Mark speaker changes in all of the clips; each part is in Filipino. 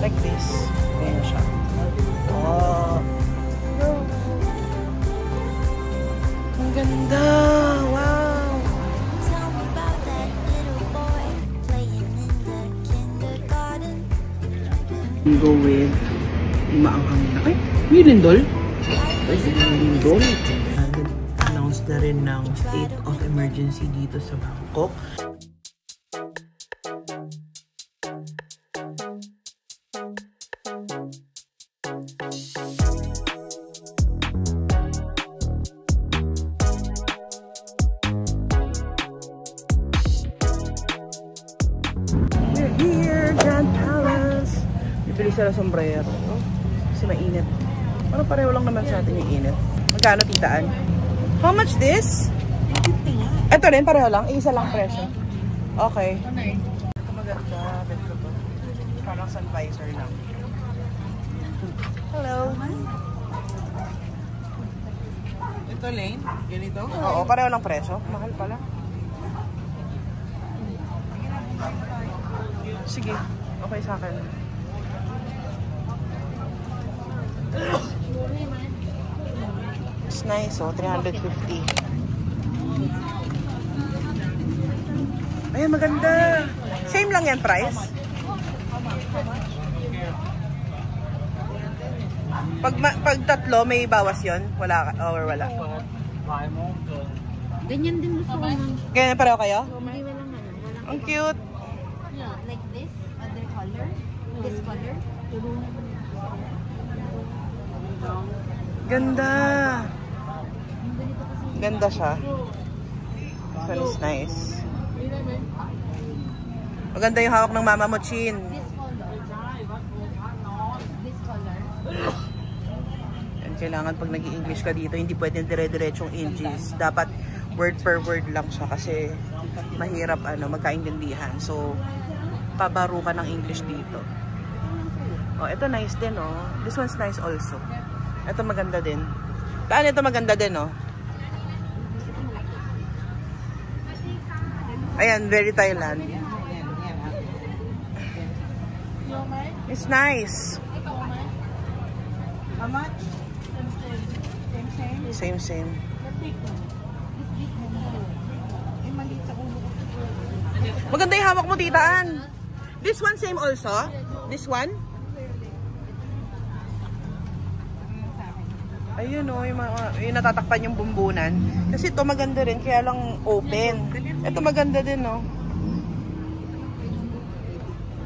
Speaker 1: Like this. Ayan siya. Oh. Ang ganda. Wow. Go with maanghang na. Ay, may lindol? Ay, lindol. Announced na rin ng state of emergency dito sa Bangkok. We're here, Grand Palace. Bibili sila sombrero. Kasi mainit. Parang pareho lang naman sa atin yung init. Magkano titaan? How much this? 50 nga. Ito rin, pareho lang? Isa lang presyo. Okay. Ito maganda. Ganito to. Parang sunvisor lang. Hello. Ito lane? Ganito? Oo, pareho lang presyo. Mahal pala. Sige. Okay sa akin. It's nice, oh. 350. Ayan, maganda. Same lang yan price. Pag tatlo, may bawas yon? Wala or wala?
Speaker 2: Ganyan din gusto ko nun.
Speaker 1: Ganyan pareho kayo?
Speaker 2: Hindi walang ano.
Speaker 1: Ang cute.
Speaker 2: Yeah, like this, other color. This color.
Speaker 1: Ganda. Ganda siya. This one is nice. Maganda yung hawak ng mama mo, Chin.
Speaker 2: This color. This color.
Speaker 1: Yan, kailangan pag nag-i-English ka dito, hindi pwedeng dire-diretsong inches. Dapat word per word lang siya kasi mahirap magkaintindihan. So, pabaro ka ng English dito. Oh, ito nice din, oh. This one's nice also. Ito maganda din. Ito maganda din, oh. Ayan, very Thailand. It's nice.
Speaker 2: How much?
Speaker 1: Same. Maganda yung hawak mo, titaan. This one same also? This one? Ayun o, yung natatakpan yung bumbunan. Kasi ito maganda rin, kaya lang open. Ito maganda din, no?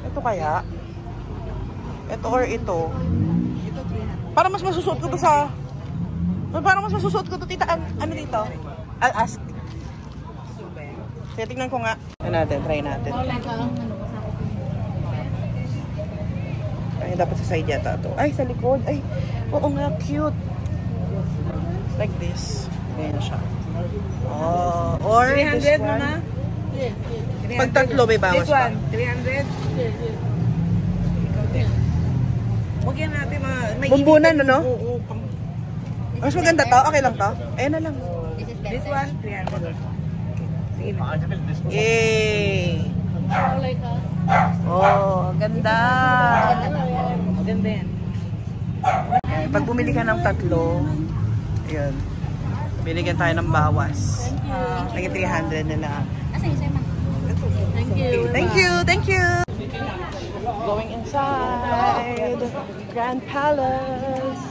Speaker 1: Ito kaya? Ito or ito? Para mas masusuot ko to sa... Para mas masusuot ko to, tita. Ano dito? I'll ask. Kaya tingnan ko nga. Try natin. Ay, dapat sa side yata ito. Ay, sa likod. Ay, oo nga, cute. Like this. Ganyan siya. Oh, or 300 this one. Na? Pag tatlo may bawas pa.
Speaker 3: 300. Huwag yan natin
Speaker 1: bumbunan, ano? Mas maganda to? Okay lang to? Ayan na lang.
Speaker 3: This one, 300.
Speaker 1: Yay! Oh, ganda.
Speaker 3: Maganda yan.
Speaker 1: Pag bumili ka ng tatlo, ayun, binigyan tayo ng bawas. Naging 300 na lang. Thank you. Going inside Grand Palace.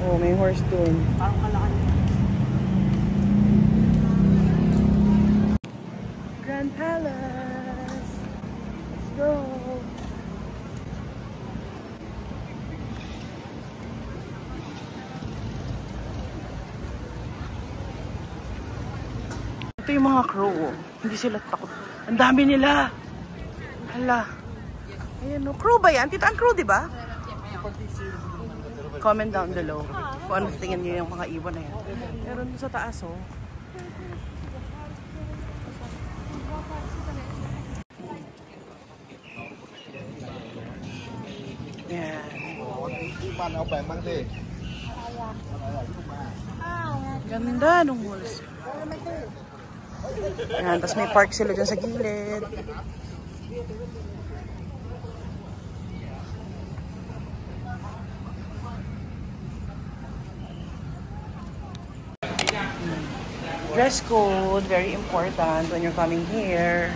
Speaker 1: Oh, may horse doon. Grand Palace. Let's go. Ito yung mga crew. Hindi sila takot. Ang dami nila. Hala. Ayan o. Crew ba yan? Titaan crew, di ba? Comment down below kung ano tingin nyo yung mga ibon na yan. Pero sa taas, oh. Yan. Ganda nung malls. Yan, tapos may park sila dyan sa gilid. Dress code, very important when you're coming here.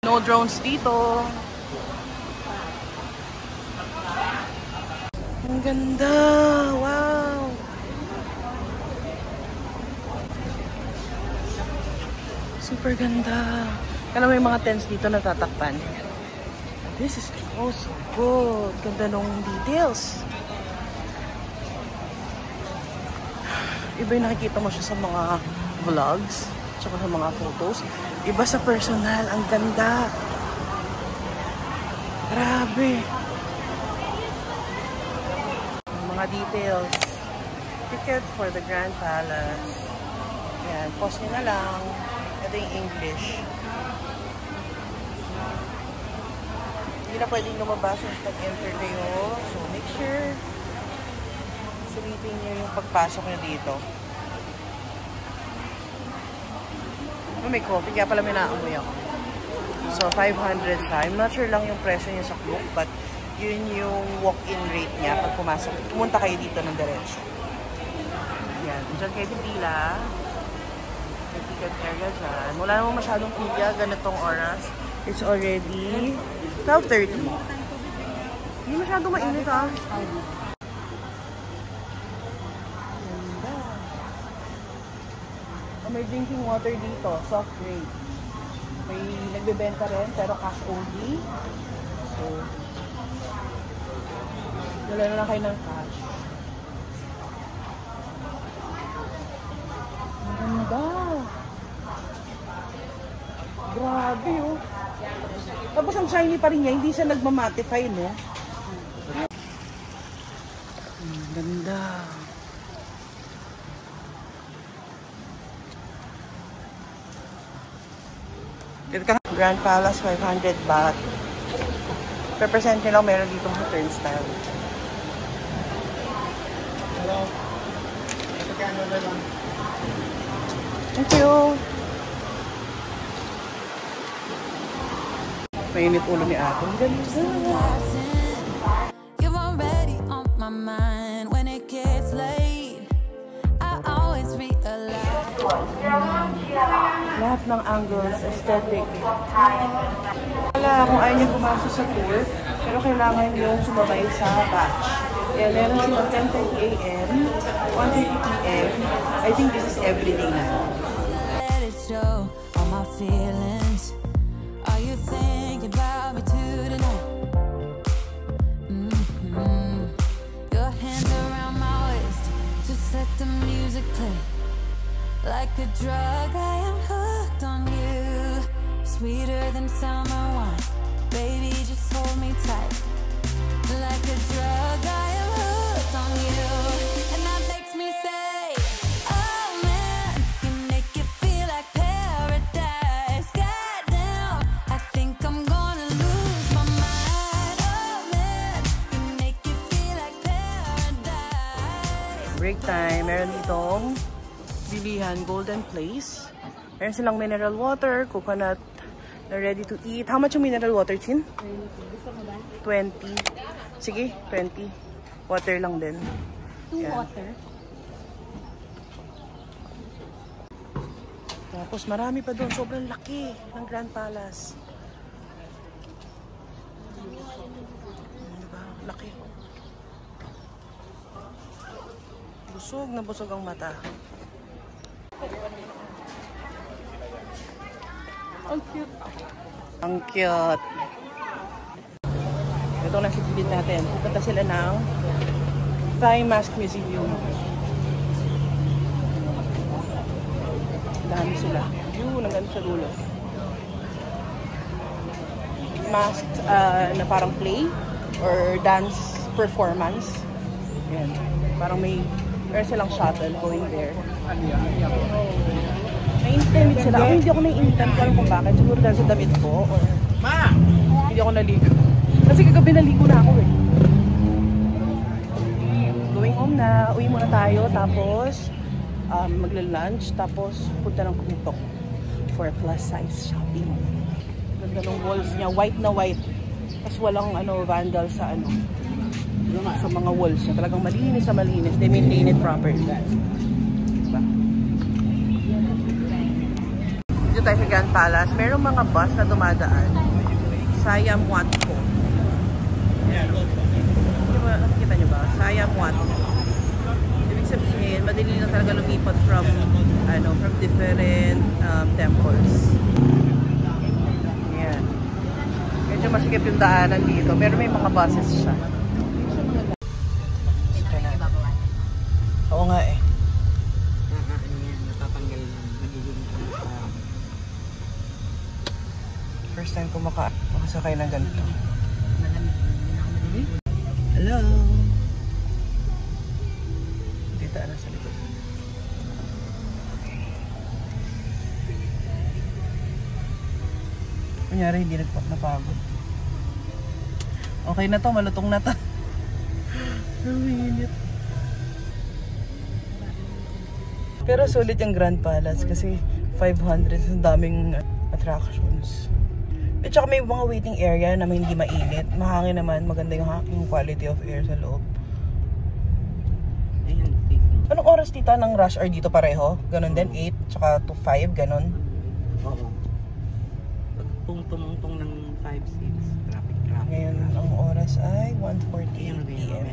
Speaker 1: No drones dito. Ang ganda! Wow! Super ganda. Kaya may mga tents dito na tatakpan. This is also good. Ganda nung details. Iba yung nakikita mo siya sa mga vlogs, tsaka sa mga photos. Iba sa personal, ang ganda. Grabe. Mga details. Ticket for the Grand Palace. Ayan, pause nyo na lang. Ito yung English. Hindi na pwedeng lumabas yung pag-enter kayo. So, make sure sulitin nyo yung pagpasok nyo dito. May coffee, kaya pala may naamoy ako. So, 500 siya. I'm not sure lang yung presyo niya sa Klook, but yun yung walk-in rate niya pag pumasok. Pumunta kayo dito ng diretso. Yan. Diyan kayo pipila. May ticket area dyan. Wala naman masyadong pila. Ganitong oras. It's already 12:30. Hindi masyadong mainit ah. May drinking water dito, soft drink. May nagbebenta rin, pero cash only. So, dala na lang kayo ng cash. Ang ganda! Grabe oh! Tapos ang shiny pa rin niya, hindi siya nagmamatify, no? Ang ganda! Grand Palace, 500 baht. Represent nyo lang meron dito sa turnstile. Hello. Thank you. Mainit ulo ni Ate.
Speaker 4: You're already on my mind when it gets late. I always realize.
Speaker 1: Lahat ng angles, aesthetic. Wala kung ayaw niyo pumasok sa tour, pero kailangan yung sumabay sa batch. Kaya meron silang 10:30 AM, 1:30 PM. I think this is everyday na.
Speaker 4: Let it show all my feelings. Are you thinking about me tonight? Your hands around my waist, just let the music play. Like a drug, I am hooked on you. Sweeter than summer wine. Baby, just hold me tight. Like a drug, I am hooked on you. And that makes me say, oh man, you make it feel like paradise. Goddamn, I think I'm gonna lose my mind. Oh man, you make it feel like paradise.
Speaker 1: Break time. Meron ditong bilihan, Golden Place. Meron silang mineral water, coconut, na ready to eat. How much yung mineral water, Chin? 20. Sige, 20. Water lang din.
Speaker 2: 2 water.
Speaker 1: Tapos marami pa doon. Sobrang laki ng Grand Palace. Diba? Laki. Busog na busog ang mata. Ang cute. Ang cute. Ito lang sipilin natin. Pupunta sila ng Thai Mask Museum. Dami sila. Yun, hanggang sa dulo. Masked na parang play or dance performance. Yan. Parang may meron silang shuttle going there. Na-intimate sila. Ako hindi ako na-intimate. Alam kung bakit. Siguro dahil sa damit ko. Or hindi ako naligo. Kasi kagabi naligo na ako eh. Going home na. Uwi muna tayo. Tapos magla-lunch, tapos punta ng Kutok for plus size shopping. Ganda ng walls niya, white na white. Tapos walang vandal sa sa mga walls niya. Talagang malinis na malinis. They maintain it properly. Diba? Dito tayo sa Grand Palace. Merong mga bus na dumadaan. Siam Watco. Nakikita nyo ba? Siam Watco. Ibig sabihin, madali lang talaga lumipat from different temples. Ayan. Medyo masikip yung daanan dito, pero may mga buses siya. Oo nga eh.
Speaker 3: Natatanggal na magiging
Speaker 1: First time ko makasakay ng ganito.
Speaker 3: Hello.
Speaker 1: Dito na sa likod. Kunyari hindi napagod. Okay na to, malutong na to. Pero sulit yung Grand Palace kasi 500, ang daming attractions. At saka may mga waiting area na hindi mainit. Mahangin naman, maganda yung quality of air sa loob. Anong oras tita ng rush hour dito pareho? Ganon din, 8 tsaka to 5, ganon?
Speaker 3: Oo. Tumungtong ng 5-6 traffic.
Speaker 1: Ngayon, ang oras ay 1:48 PM.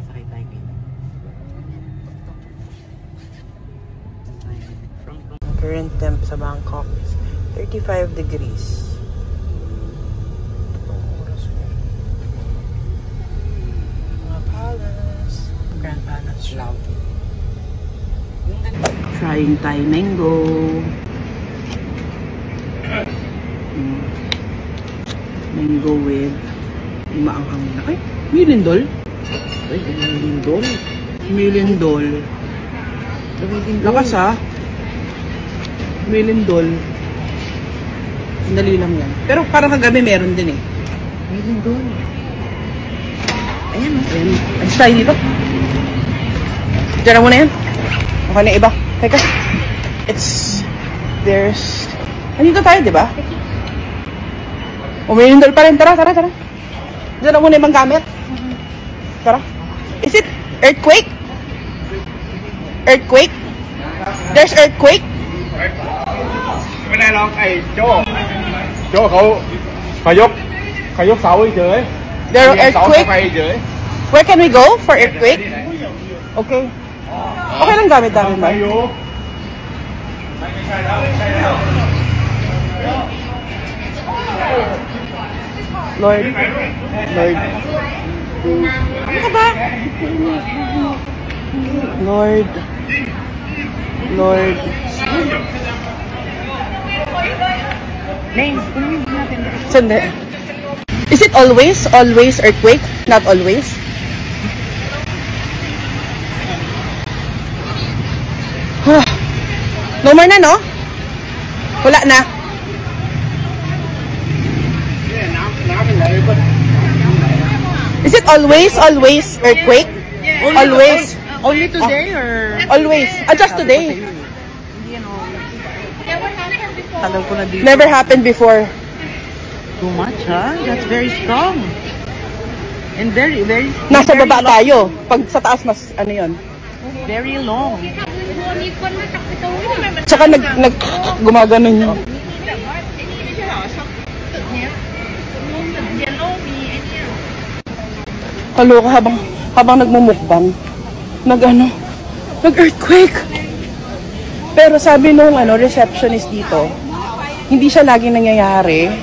Speaker 1: Current temp sa Bangkok is 35 degrees. Grand Palace.
Speaker 3: Loud.
Speaker 1: Trying Thai mango. Mango with maanghang na. Ay, milindol.
Speaker 3: Ay, milindol.
Speaker 1: Milindol. Lakas ha. Milindol. Dali lang yan. Pero parang kagabi meron din eh.
Speaker 3: Milindol. Ayan o.
Speaker 1: Ayan. Ayos tayo dito. Diyan na muna yan. Okay na iba. Teka. Andito tayo, di ba? Umilindol pa rin. Tara. Diyan na muna ibang gamit. Tara. Is it earthquake? Earthquake? There's earthquake?
Speaker 5: ไม่ได้หรอกไอ้โจ้เขายกเสาเฉย
Speaker 1: There are
Speaker 5: เสา
Speaker 1: earthquake?
Speaker 5: ไฟเฉย
Speaker 1: Where can we go for earthquake? Okay. Okay lang gamit namin ba?
Speaker 5: อยู่
Speaker 1: Lord. Ano ka ba? Lord. Sandi. Is it always earthquake? Not always? No more na, no? Wala na. Is it always earthquake? Always.
Speaker 3: Only today or?
Speaker 1: Always. Just today.
Speaker 3: Tagal ko na dito.
Speaker 1: Never happened before.
Speaker 3: Too much, huh? That's very strong. And very
Speaker 1: Nasa
Speaker 3: very
Speaker 1: baba
Speaker 3: long.
Speaker 1: tayo. Pag sa taas mas yon.
Speaker 3: Very long.
Speaker 1: Tsaka gumaganon yun. Kaloka habang nagmumukbang. Nag-earthquake. Pero sabi nung receptionist dito, hindi siya laging nangyayari.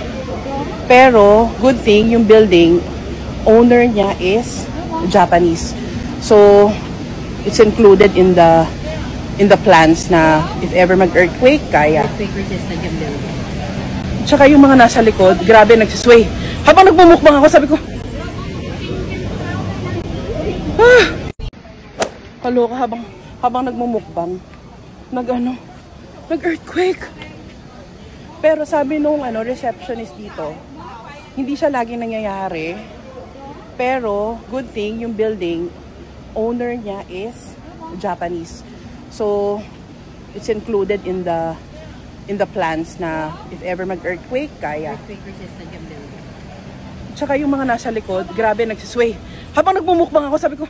Speaker 1: Pero good thing yung building owner niya is Japanese. So it's included in the plans na if ever mag-earthquake, kaya. Tsaka yung mga nasa likod, grabe nagsisway. Habang nagmumukbang ako, sabi ko, kaloka habang nagmumukbang, nag-earthquake. Pero sabi nung receptionist dito, hindi siya laging nangyayari. Pero good thing yung building owner niya is Japanese. So it's included in the plans na if ever mag-earthquake, kaya.
Speaker 2: Earthquake resistant yung building.
Speaker 1: Tsaka yung mga nasa likod, grabe nagsisway. Habang nagmumukbang ako, sabi ko,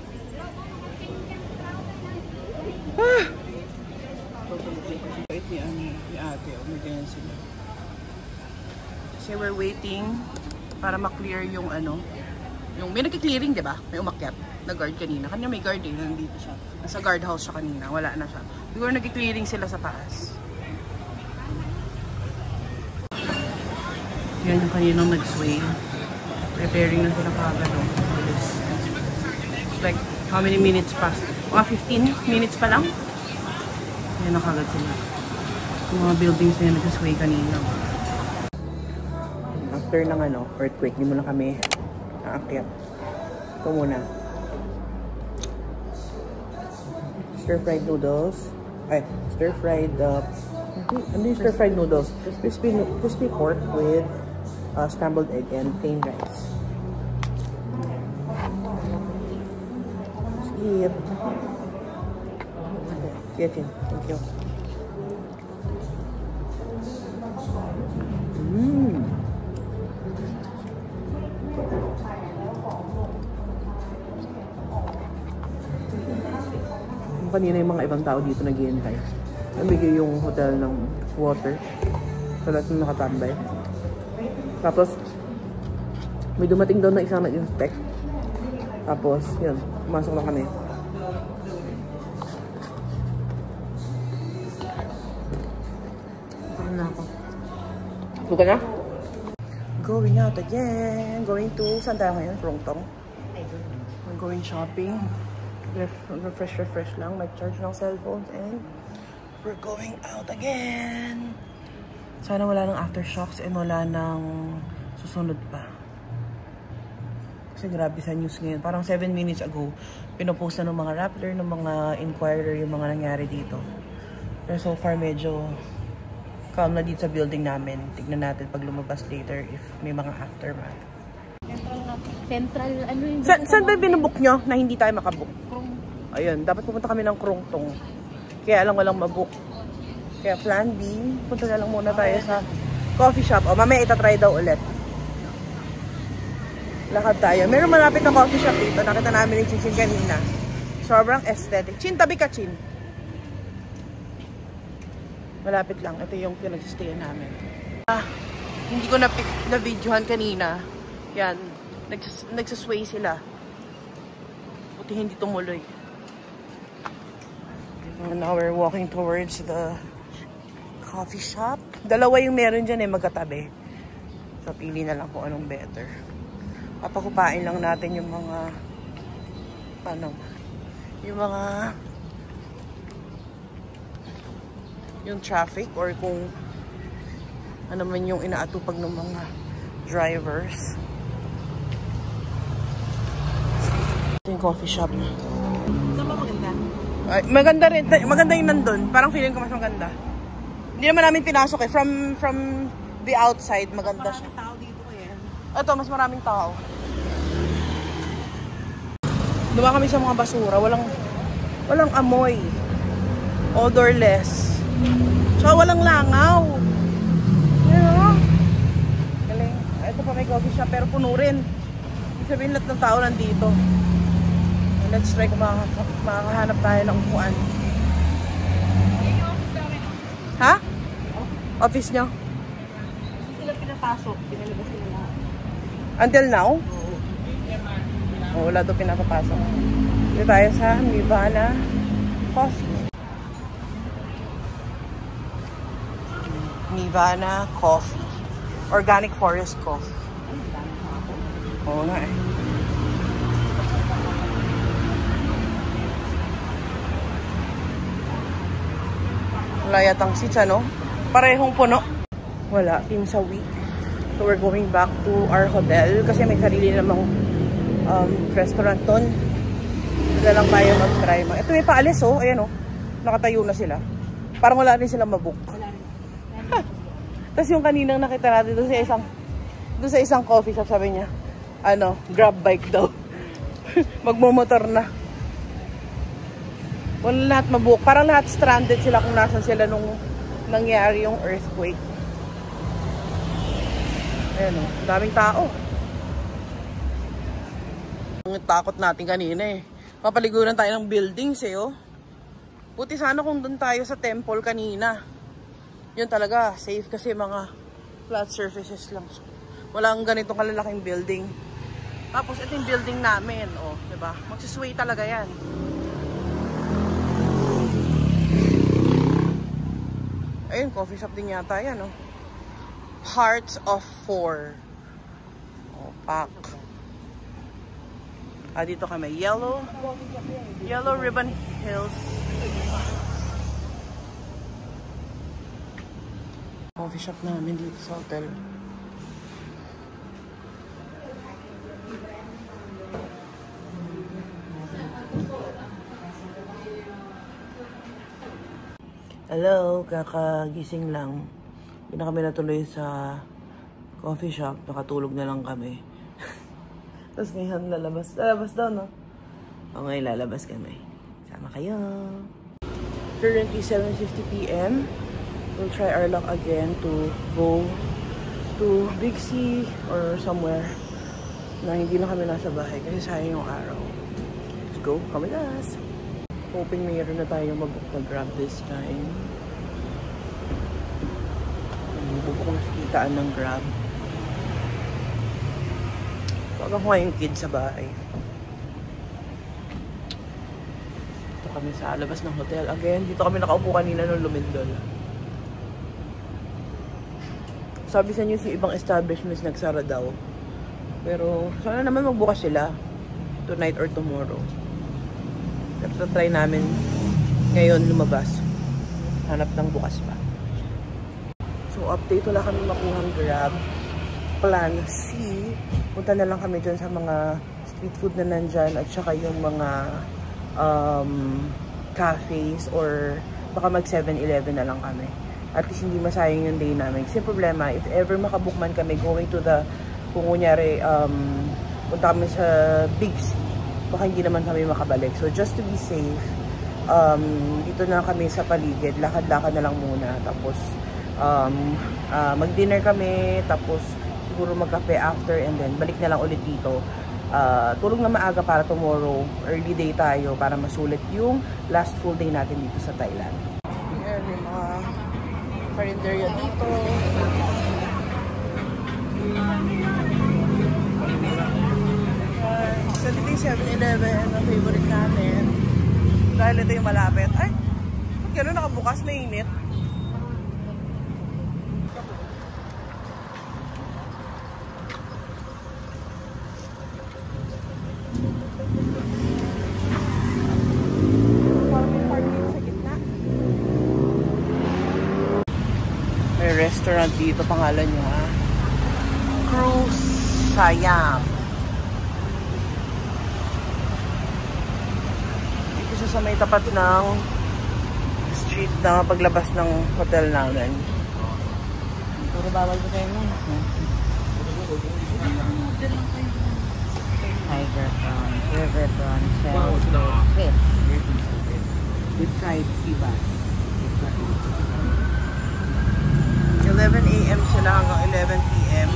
Speaker 1: Wait, ni ate, may ganyan sila. Kasi we're waiting para ma-clear yung yung may nag-clearing, di ba? May umakyat na guard kanina. Kanya may guard eh, nandito siya. Nasa guardhouse siya kanina, wala na siya. Siguro nag-clearing sila sa taas. Yan yung kaninang nag-sway. Preparing na sila kagad. It's like, how many minutes past? Mga 15 minutes pa lang. Yan na kagad sila. Yung mga buildings na yan nag-sway kanina. After ng earthquake, di muna kami naakyat. Ito muna. Stir-fried noodles. Ay, stir-fried, ano yung stir-fried noodles? Crispy pork with scrambled egg and plain rice. Skip. Kitchen. Thank you. Kanina yung mga ibang tao dito naghihintay. Nabigay yung hotel ng water sa lahat ng nakatambay. Tapos may dumating daw na isang nag-inspect. Tapos yun, pumasok na kami. Ano na ako? Buka na? Going out again. Going to, saan tayo ngayon? Prongtong? We're going shopping. Refresh lang, mag-charge ng cellphones, and we're going out again. Sana wala nang aftershocks and wala nang susunod pa. Kasi grabe sa news ngayon. Parang 7 minutes ago, pinopost na ng mga Rappler, ng mga Inquirer yung mga nangyari dito. Pero so far medyo calm na dito sa building namin. Tignan natin pag lumabas later if may mga aftermath.
Speaker 2: Central, ano yung...
Speaker 1: Saan ba binubuk nyo na hindi tayo makabook? Ayun, dapat pupunta kami ng Krungtong. Kaya lang walang mabook. Kaya plan B, punta na lang muna tayo sa coffee shop. O, mamaya itatry daw ulit. Lakad tayo. Meron malapit na coffee shop dito. Nakita namin yung Chin kanina. Sobrang aesthetic. Chin, tabi ka, Chin. Malapit lang. Ito yung pinag-stayan namin. Hindi ko na-videohan kanina. Yan. Nagsasway sila. Buti hindi tumuloy. And now we're walking towards the coffee shop. Dalawa yung meron dyan magkatabi. So, pili na lang kung anong better. Papakupain lang natin yung mga yung traffic or kung ano man yung inaatupag ng mga drivers. Ito yung coffee shop. Saan ba maganda? Ay, maganda rin. Maganda yung nandun. Parang feeling ko mas maganda. Hindi naman namin pinasok eh. From the outside, maganda siya. Mas maraming tao dito eh. Ito, mas maraming tao. Dumaan kami sa mga basura. Walang amoy. Odorless. Tsaka walang langaw. Galing. Ito pa may coffee shop pero puno rin. Ibig sabihin lahat ng tao nandito. Let's try kung makakahanap tayo ng upuan. Ha? Office nyo?
Speaker 2: Hindi sila pinapasok. Pinalabas sila lahat.
Speaker 1: Until now? Oo. Wala doon pinapapasok. Dito tayo sa Nirvana Coffee. Nirvana Coffee. Organic Forest Coffee. Oo nga eh. Wala yatang seats, ano? Parehong puno. Wala, team sa week. So we're going back to our hotel kasi may sarili namang restaurant ton. Dito lang tayo mag-try. Ito may paalis, oh. Ayan, oh. Nakatayo na sila. Parang wala rin silang mabook. Tapos yung kaninang nakita natin doon sa isang coffee shop, sabi niya, grab bike daw. Magmumotor na. Wala lahat mabook. Parang lahat stranded sila kung nasan sila nung nangyari yung earthquake. Ayan o, daming tao. Ang takot natin kanina eh. Papaliguran tayo ng buildings eh oh. Buti sana kung doon tayo sa temple kanina. Yun talaga, safe kasi mga flat surfaces lang. Walang ganitong kalalaking building. Tapos ito yung building namin, oh, 'di ba? Magsisway talaga 'yan. Ayun, coffee shop din yata 'yan, oh. Hearts of 4. Oh, pack. Ah, dito kami, Yellow Ribbon Hills. Coffee shop namin dito sa hotel. Hello, kakagising lang. Hindi na kami natuloy sa coffee shop. Nakatulog na lang kami. Tapos ngayon lalabas. Lalabas daw, no? O ngayon lalabas kami. Sama kayo. Currently 7:50 PM. We'll try our luck again to go to Big C or somewhere na hindi na kami nasa bahay kasi sayang yung araw. Let's go, kami guys. Hoping mayroon na tayo mabook na Grab this time. Bubuk ko makikitaan ng Grab. Wag ako yung kids sa bahay. Dito kami sa labas ng hotel. Again, dito kami nakaupo kanina nung lumindol. Sabi sa inyo yung ibang establishments nagsara daw. Pero sana naman magbukas sila tonight or tomorrow. Pero try namin ngayon lumabas. Hanap ng bukas pa. So update, wala kami makuhang Grab. Plan C, punta na lang kami dyan sa mga street food na nandyan at saka yung mga cafes or baka mag 7-Eleven na lang kami. At least hindi masayang yung day namin. Kasi problema, if ever makabook man kami going to the, kung kunyari, punta kami sa Big C, baka hindi naman kami makabalik. So just to be safe, dito na kami sa paligid, lakad-lakad na lang muna. Tapos, mag-dinner kami, tapos siguro magkape after, and then balik na lang ulit dito. Tulog na maaga para tomorrow, early day tayo, para masulit yung last full day natin dito sa Thailand. Ayan, yung mga karinderya dito. So dito yung 7-Eleven, ang favorite namin. Dahil ito yung malapit. Ay, pag gano'n nakabukas, mainit. May restaurant dito, pangalan niya Cruise Siam. Dito siya sa may tapat ng street na paglabas ng hotel namin. Puro bawal ko kayo nun.
Speaker 3: Tiger prawns, river prawns, shellfish, fish. With fried sea bass.
Speaker 1: 11 AM sila hanggang 11 PM.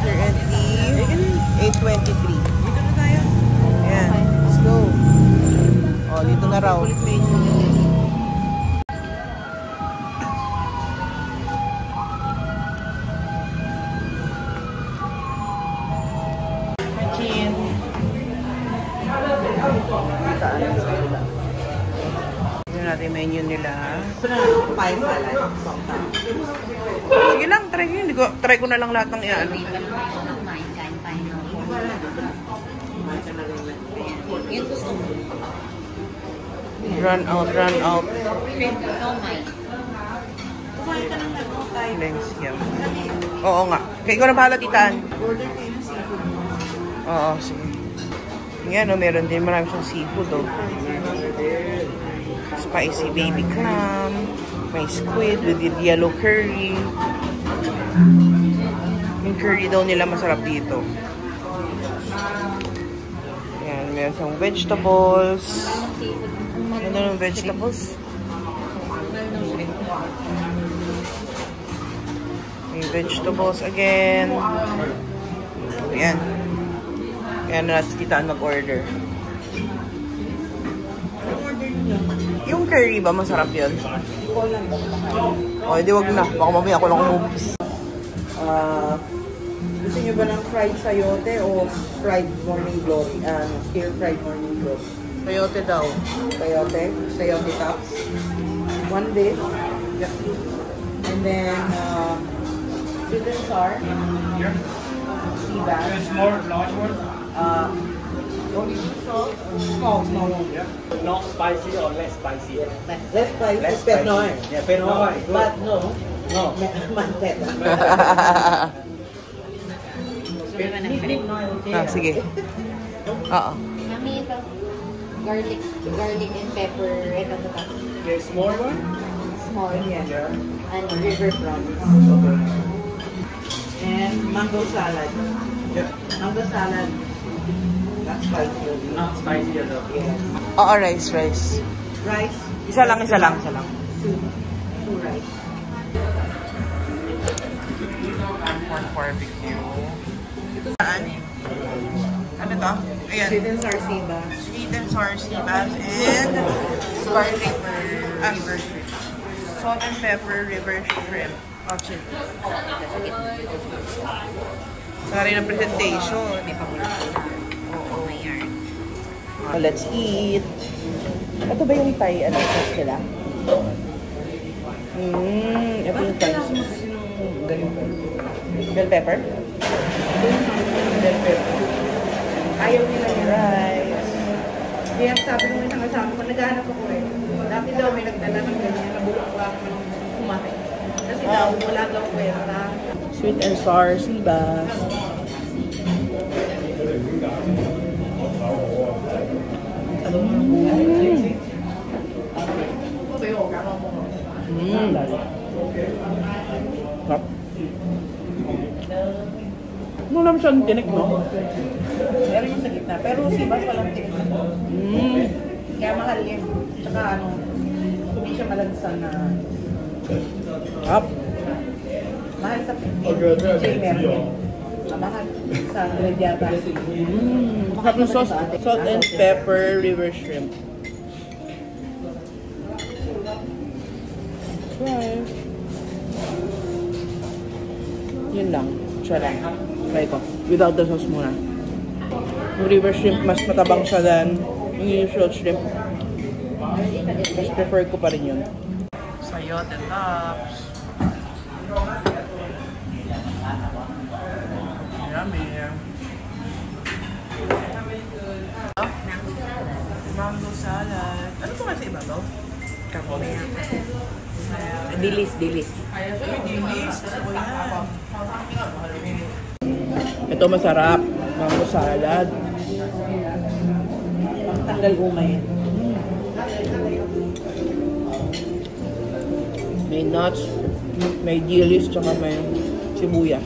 Speaker 1: Currently 8:23. Dito na tayo. Ayan, let's go. Oh, dito na raw. Chin. Tignan natin menu nila. Sige lang, try ko na lang lahat ng iyan. Run out. Thanks, yeah. Oo nga. Kaya ko na bahala, titaan. Oo, sige. Yan, oh, meron din marami siyang seafood, oh. Spicy baby clam, may squid with yellow curry. Yung curry daw nila masarap dito. Ayan, meron siyang vegetables. Ganda ng vegetables. May vegetables again. Ayan. Ayan na si Titaan mag-order. Yung curry ba, masarap yun? O, hindi wag na. Baka mamaya ako lang umubos. Gusto nyo ba ng fried sayote o fried morning glory? Stir fried morning glory. Sayote daw. Sayote? Sayote tops. One dish. Yep. And then, sweet and sour.
Speaker 5: Yeah.
Speaker 1: Sea bass.
Speaker 5: Small, large one.
Speaker 1: Only salt? Small one.
Speaker 5: Yeah. Not spicy or less spicy?
Speaker 1: Less spicy.
Speaker 5: Less
Speaker 1: Pinoy.
Speaker 5: spicy. Yeah, Pinoy.
Speaker 1: But no.
Speaker 5: No.
Speaker 1: Manteta. Sige. Oo.
Speaker 2: Mami, ito. Garlic and pepper. Ito.
Speaker 5: Okay, small one?
Speaker 2: Small.
Speaker 5: Yeah.
Speaker 2: And river prawns.
Speaker 5: Okay.
Speaker 1: And mango salad.
Speaker 5: Yeah.
Speaker 1: Mango salad. Not spicy.
Speaker 5: Not spicy at all.
Speaker 1: Yeah. Oo, rice.
Speaker 2: Rice.
Speaker 1: Isa lang.
Speaker 2: Two rice.
Speaker 1: Pork barbecue. Saan? Ano to? Ayan.
Speaker 2: Sweet and sour sea bass.
Speaker 1: Sweet and sour sea bass and garlic river shrimp. Salt and pepper river shrimp. Oh, chill. Sorry na presentation. Oo. Let's eat. Ito ba yung Thai sauce nila? Ito yung Thai sauce. Bell pepper? Bell pepper.
Speaker 2: Ayaw nila yung
Speaker 1: Rice.
Speaker 2: Kaya sabi nung isang kasama ko, naghahanap ako eh. Dati daw may nagdala ng ganyan, nabulok ko ako ng kumain. Kasi daw, wala daw kwenta.
Speaker 1: Sweet and sour sea bass. Sarap. Wala mo siyang tinik, no?
Speaker 2: Meron yung sa gitna, pero si Bas walang tinik. Kaya mahal yan. Tsaka hindi siya malansan na
Speaker 1: Sarap.
Speaker 2: mahal sa J. Meron. Mahal sa Grediata.
Speaker 1: Sarap ng sauce. Salt and pepper river shrimp. Try. Yun lang. Try lang. Try ko. Without the sauce muna. Yung river shrimp, mas matabang siya than yung usual shrimp. Mas prefer ko pa rin yun. Sayote tops. Yummy. Mango salad. Ano po kasi iba to?
Speaker 3: Kamay. Dilis.
Speaker 1: Dilis. Ito masarap. Mango salad.
Speaker 3: Tanggal umay.
Speaker 1: May nuts, may dilis, tsaka may sibuyas.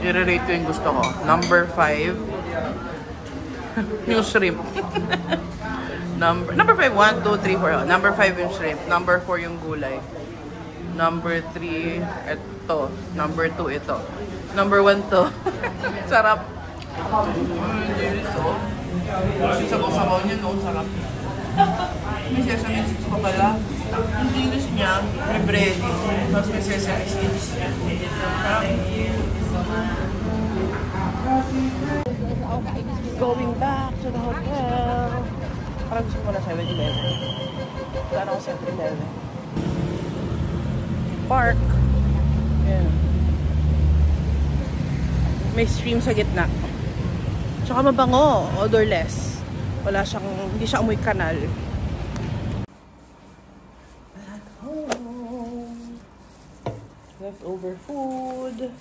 Speaker 1: I-rate ko yung gusto ko. Number 5. Yung shrimp. Number 5, 1, 2, 3, 4. Number 5 yung shrimp. Number 4 yung gulay. Number 3, ito. Number 2, ito. Number 1 to. Sarap. Dilis, oh. Yung sabaw-sabaw niya, no? Sarap. May sesame seeds pa pala. Yung dilis niya, may breading. Tapos may sesame seeds. Sarap. Going back to the hotel. Parang gusto ko na 7-Eleven. Saan ako 7-Eleven? Park. Ayan. May stream sa gitna. Tsaka mabango. Odorless. Wala siyang, hindi siya amoy kanal. At home. Leftover food.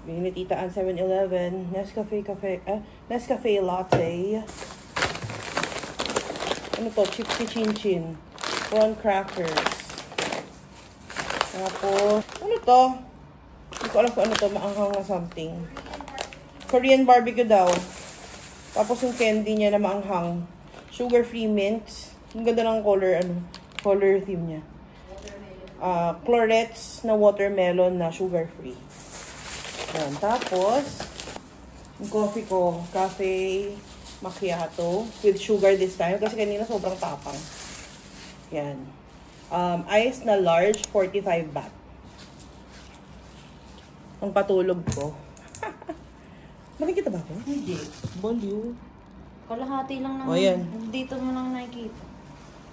Speaker 1: Bili ni Tita ang 7-Eleven. Nescafe latte. Ano to? Chipsy chin-chin. Prawn crackers. Tapos, ano to? ko alam kung ano to, maanghang na something. Korean barbecue daw. Tapos yung candy niya na maanghang. Sugar-free mints. Ang ganda ng color theme niya. Clorets na watermelon na sugar-free. Yan. Tapos, yung coffee ko, cafe macchiato with sugar this time. Kasi kanina sobrang tapang. Yan. Ice na large, 45 baht. Ang patulog ko. Nakikita ba ako?
Speaker 3: Hindi.
Speaker 1: Baliw.
Speaker 3: Kalahati lang naman.
Speaker 1: O, yan.
Speaker 3: Dito mo lang nakikita.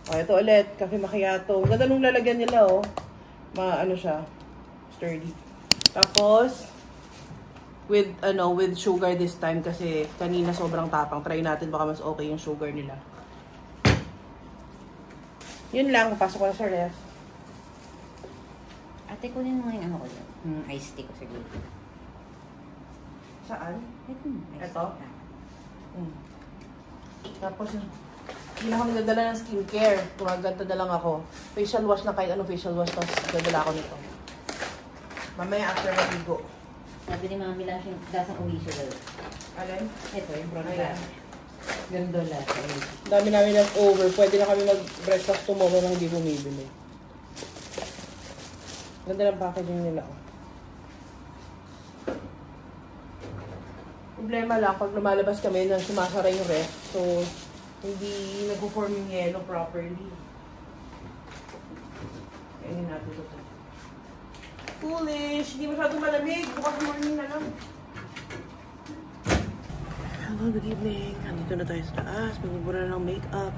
Speaker 1: O, ito ulit. Cafe macchiato. Ganda nung lalagyan nila, oh. Ano siya. Sturdy. Tapos, with sugar this time kasi kanina sobrang tapang. Try natin baka mas okay yung sugar nila. Yun lang. Papasok ko na sa ref.
Speaker 3: Ate, kunin mo yung ano ko dyan. Iced tea ko siguro.
Speaker 1: Saan?
Speaker 3: Ito?
Speaker 1: Tapos, hindi na ako nagdadala ng skincare. Gumaganda na lang ako. Facial wash na kahit anong facial wash. Tapos, nagdadala ako nito. Mamaya after maligo.
Speaker 3: Sabi ni Mami lang siya, dasang uwi siya daw.
Speaker 1: Alin?
Speaker 3: Ito, yung brown
Speaker 1: Ayan.
Speaker 3: glass. Gandola.
Speaker 1: Dami namin leftover. Pwede na kami mag-breakfast tomorrow nang hindi bumibili. Ganda ng packaging nila. Problema lang, pag lumalabas kami nang sumasara yung ref, so hindi nag-form yung yellow properly. Kainin natin ito. Foolish! Hindi masyadong malamig. Bukas morning na lang. Hello, good evening. Nandito na tayo sa taas. Magbubura ng makeup.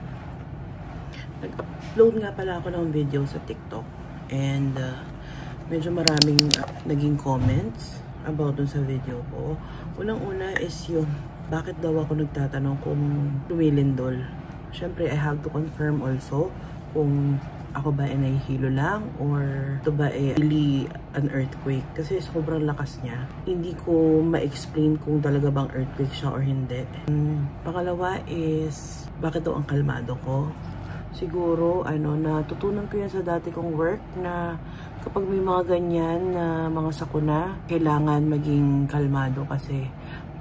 Speaker 1: Nag-upload nga pala ako ng video sa TikTok. And medyo maraming naging comments about dun sa video ko. Unang-una is yung bakit daw ako nagtatanong kung lumilindol. Siyempre, I have to confirm also kung ako ba ay nahihilo lang or ito ba ay really an earthquake. Kasi sobrang lakas niya. Hindi ko ma-explain kung talaga bang earthquake siya or hindi. Pangalawa is bakit daw ang kalmado ko. Siguro, natutunan ko yan sa dati kong work na kapag may mga ganyan na mga sakuna, kailangan maging kalmado kasi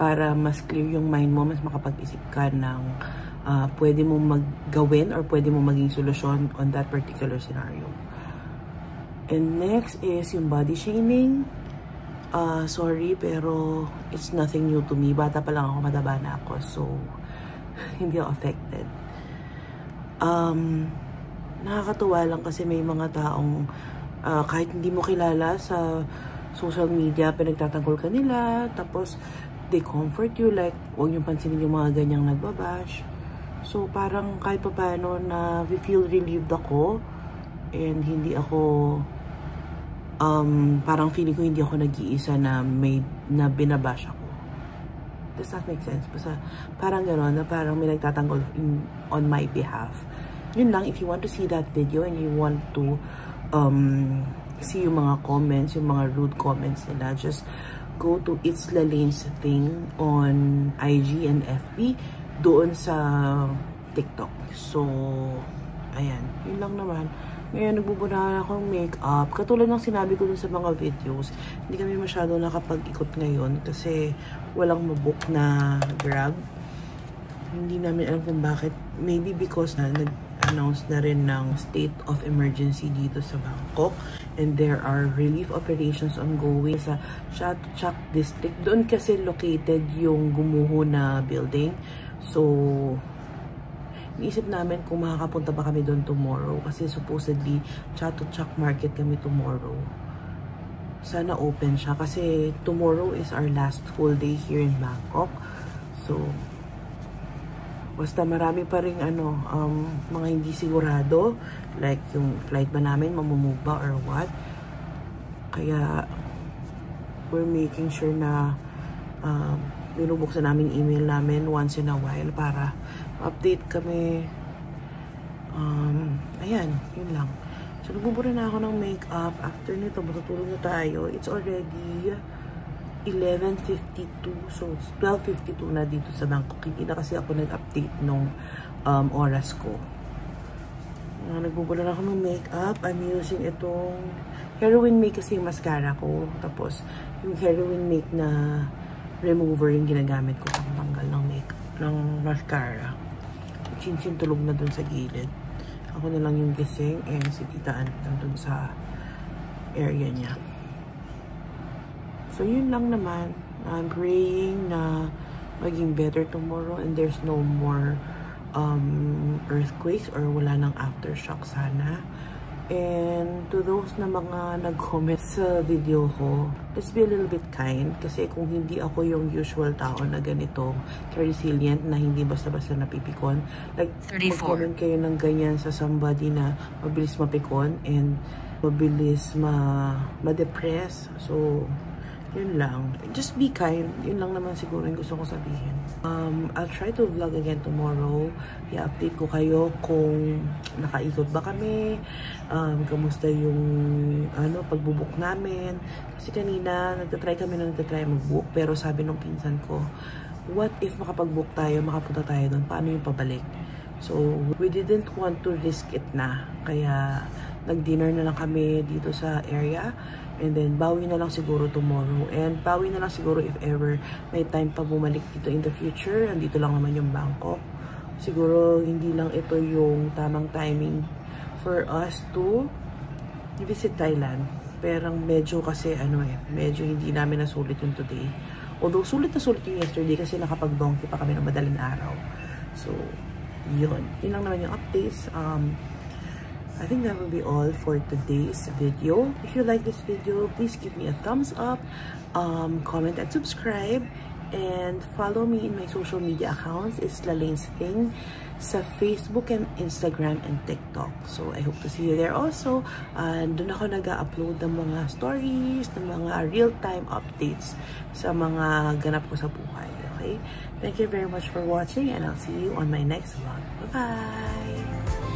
Speaker 1: para mas clear yung mind mo, mas makapag-isip ka ng pwede mo maggawin or pwede mo maging solusyon on that particular scenario. And next is yung body shaming. Sorry, pero it's nothing new to me. Bata pa lang ako, mataba na ako. So, hindi ako affected. Nakakatuwa lang kasi may mga taong kahit hindi mo kilala sa social media, pinagtatanggol ka nila, tapos they comfort you, like huwag niyong pansinin yung mga ganyang nagbabash. So parang kahit pa paano na feel relieved ako and hindi ako parang feeling ko hindi ako nag-iisa na binabash ako. Does that make sense? Basta parang gano'n na parang may nagtatanggol on my behalf. Yun lang, if you want to see that video and you want to see yung mga comments, yung mga rude comments nila, just go to It's Lalane's thing on IG and FB doon sa TikTok. So, ayan. Yun lang naman. Ngayon, nagbubuna akong makeup. Katulad ng sinabi ko dun sa mga videos, hindi kami masyado nakapag-ikot ngayon kasi walang mabook na Grab. Hindi namin alam kung bakit. Maybe because nag-announce na rin ng state of emergency dito sa Bangkok. And there are relief operations ongoing sa Chatuchak district. Doon kasi located yung gumuho na building. So, iisip namin kung makakapunta ba kami doon tomorrow. Kasi supposedly, Chatuchak market kami tomorrow. Sana open siya. Kasi tomorrow is our last full day here in Bangkok. So, basta marami pa rin mga hindi sigurado. Like yung flight ba namin, mamumove ba or what. Kaya, we're making sure na binubuksan namin email namin once in a while para update kami. Ayan, yun lang. So, nagbubura na ako ng makeup. After nito, matutulog na tayo. It's already 11:52. So, 12:52 na dito sa Bangkok. Hindi na kasi ako nag-update nung oras ko. Nagbubura na ako ng makeup. I'm using itong Heroin Make kasi yung mascara ko. Tapos, yung Heroin Make na remover yung ginagamit ko pang tanggal ng makeup, ng mascara. Chin-chin tulog na dun sa gilid. Ako na lang yung gising and si Tita Ann nandun sa area niya. So, yun lang naman. I'm praying na maging better tomorrow and there's no more earthquakes or wala nang aftershock sana. And to those na mga nag-comment sa video ko, let's be a little bit kind kasi kung hindi ako yung usual tao na ganito, resilient na hindi basta-basta napipikon, like mag-comment kayo ng ganyan sa somebody na mabilis mapikon and mabilis ma-depress. So, yun lang. Just be kind. Yun lang naman siguro yung gusto ko sabihin. I'll try to vlog again tomorrow. I-update ko kayo kung nakaikot ba kami. Kamusta yung pagbubuk namin. Kasi kanina, nagtatry mag-book. Pero sabi nung pinsan ko, what if makapag-book tayo, makapunta tayo doon? Paano yung pabalik? So, we didn't want to risk it na. Kaya, nag-dinner na lang kami dito sa area. And then, bawi na lang siguro tomorrow. And bawi na lang siguro if ever may time pa bumalik dito in the future. Andito lang naman yung Bangkok. Siguro, hindi lang ito yung tamang timing for us to visit Thailand. Pero medyo kasi, medyo hindi namin nasulit yung today. Although, sulit na sulit yung yesterday kasi nakapag-donkey pa kami ng madaling araw. So, yun. Yun lang naman yung updates. I think that will be all for today's video. If you like this video, please give me a thumbs up, comment and subscribe, and follow me in my social media accounts. It's Lalane's Thing sa Facebook and Instagram and TikTok. So I hope to see you there also. And doon ako nag-upload ng mga stories, ng mga real-time updates sa mga ganap ko sa buhay. Okay? Thank you very much for watching and I'll see you on my next vlog. Bye-bye!